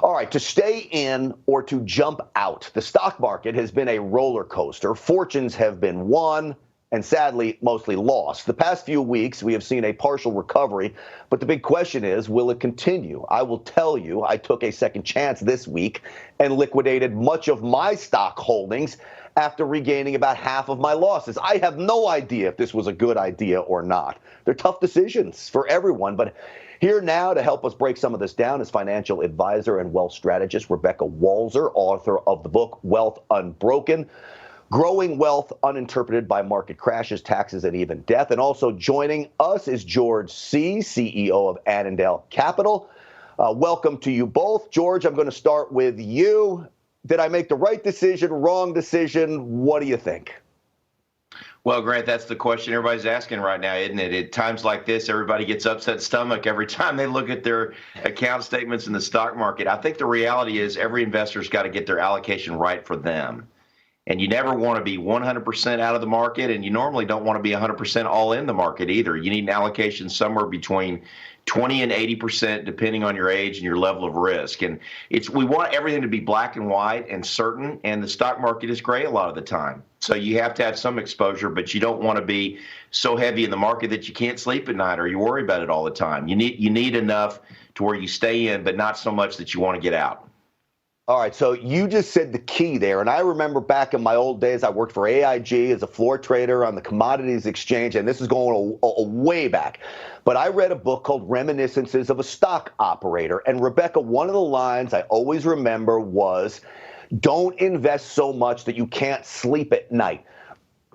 All right, to stay in or to jump out, the stock market has been a roller coaster. Fortunes have been won and sadly mostly lost. The past few weeks, we have seen a partial recovery, but the big question is, will it continue? I will tell you, I took a second chance this week and liquidated much of my stock holdings after regaining about half of my losses. I have no idea if this was a good idea or not. They're tough decisions for everyone, but here now to help us break some of this down is financial advisor and wealth strategist Rebecca Walser, author of the book Wealth Unbroken, Growing Wealth Uninterpreted by Market Crashes, Taxes, and Even Death. And also joining us is George Seay, CEO of Annandale Capital. Welcome to you both. George, I'm going to start with you. Did I make the right decision, wrong decision? What do you think? Well, Grant, that's the question everybody's asking right now, isn't it? At times like this, everybody gets upset stomach every time they look at their account statements in the stock market. I think the reality is every investor's got to get their allocation right for them. And you never want to be 100% out of the market, and you normally don't want to be 100% all in the market either. You need an allocation somewhere between 20 and 80%, depending on your age and your level of risk. And we want everything to be black and white and certain, and the stock market is gray a lot of the time. So you have to have some exposure, but you don't want to be so heavy in the market that you can't sleep at night or you worry about it all the time. You need enough to where you stay in, but not so much that you want to get out. All right, so you just said the key there, and I remember back in my old days, I worked for AIG as a floor trader on the commodities exchange, and this is going a way back. But I read a book called Reminiscences of a Stock Operator, and Rebecca, one of the lines I always remember was, don't invest so much that you can't sleep at night.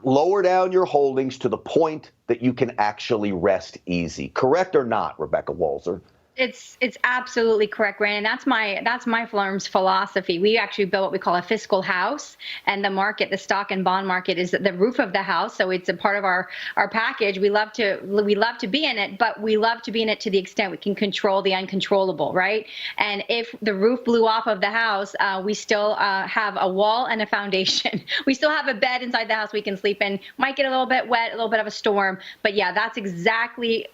Lower down your holdings to the point that you can actually rest easy. Correct or not, Rebecca Walser? It's absolutely correct, Rand, and that's my firm's philosophy. We actually build what we call a fiscal house, and the market, the stock and bond market, is the roof of the house. So it's a part of our package. We love to be in it, but we love to be in it to the extent we can control the uncontrollable, right? And if the roof blew off of the house, we still have a wall and a foundation. We still have a bed inside the house we can sleep in. Might get a little bit wet, a little bit of a storm, but yeah, that's exactly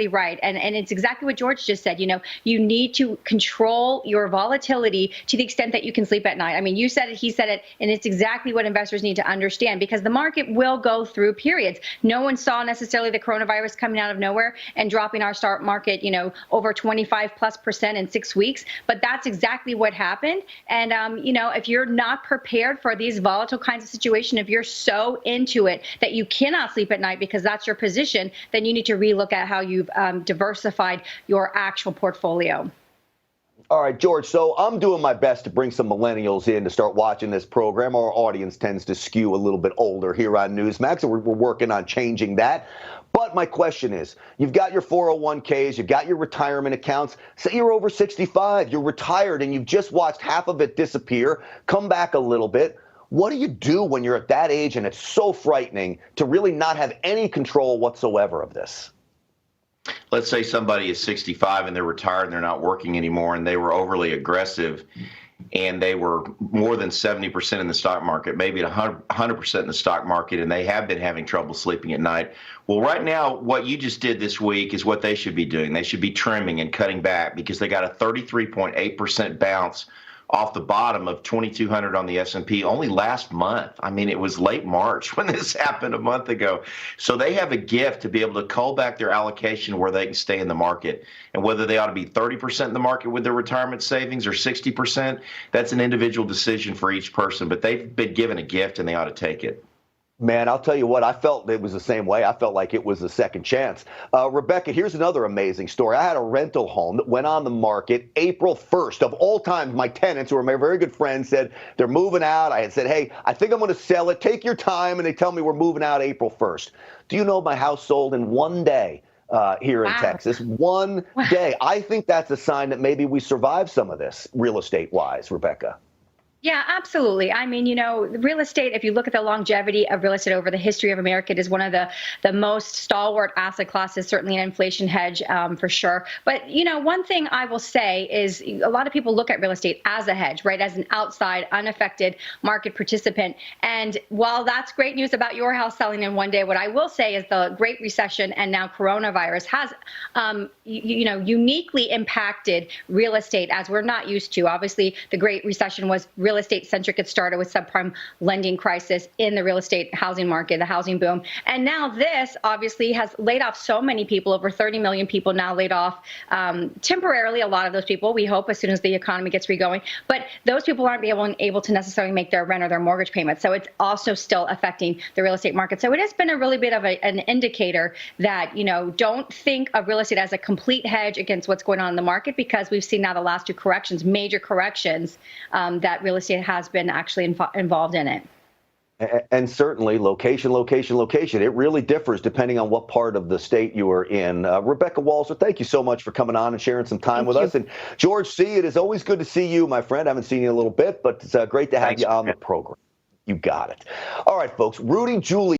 right. And it's exactly what George just said. You need to control your volatility to the extent that you can sleep at night. I mean, you said it, he said it, and it's exactly what investors need to understand, because the market will go through periods. No one saw necessarily the coronavirus coming out of nowhere and dropping our stock market, over 25+% in 6 weeks. But that's exactly what happened. And, if you're not prepared for these volatile kinds of situations, if you're so into it that you cannot sleep at night because that's your position, then you need to relook at how you've diversified your actual portfolio. All right, George, so I'm doing my best to bring some millennials in to start watching this program. Our audience tends to skew a little bit older here on Newsmax, and we're working on changing that. But my question is, you've got your 401ks, you've got your retirement accounts. Say you're over 65, you're retired, and you've just watched half of it disappear, come back a little bit. What do you do when you're at that age and it's so frightening to really not have any control whatsoever of this? Let's say somebody is 65 and they're retired and they're not working anymore, and they were overly aggressive and they were more than 70% in the stock market, maybe 100% in the stock market, and they have been having trouble sleeping at night. Well, right now, what you just did this week is what they should be doing. They should be trimming and cutting back, because they got a 33.8% bounce off the bottom of 2,200 on the S&P only last month. I mean, it was late March when this happened a month ago. So they have a gift to be able to cull back their allocation where they can stay in the market. And whether they ought to be 30% in the market with their retirement savings or 60%, that's an individual decision for each person. But they've been given a gift and they ought to take it. Man, I'll tell you what, I felt it was the same way. I felt like it was a second chance. Rebecca, here's another amazing story. I had a rental home that went on the market April 1st. Of all times, my tenants, who are my very good friends, said they're moving out. I had said, hey, I think I'm going to sell it. Take your time. And they tell me we're moving out April 1st. Do you know my house sold in one day here in Texas? One day. I think that's a sign that maybe we survived some of this real estate-wise, Rebecca. Yeah, absolutely. I mean, real estate, if you look at the longevity of real estate over the history of America, it is one of the most stalwart asset classes, certainly an inflation hedge for sure. But, one thing I will say is a lot of people look at real estate as a hedge, right, as an outside, unaffected market participant. And while that's great news about your house selling in one day, what I will say is the Great Recession and now coronavirus has, uniquely impacted real estate as we're not used to. Obviously, the Great Recession was real estate centric. It started with subprime lending crisis in the real estate housing market, the housing boom. And now this obviously has laid off so many people, over 30 million people now laid off temporarily. A lot of those people, we hope, as soon as the economy gets regoing. But those people aren't able to necessarily make their rent or their mortgage payments. So it's also still affecting the real estate market. So it has been a really bit of an indicator that, don't think of real estate as a complete hedge against what's going on in the market, because we've seen now the last two corrections, major corrections, that real estate has been actually involved in it. And certainly location. It really differs depending on what part of the state you are in. Rebecca Walser, thank you so much for coming on and sharing some time with us. And George Seay, it is always good to see you, my friend. I haven't seen you in a little bit, but it's great to have you on the program. You got it. All right, folks. Rudy Giuliani.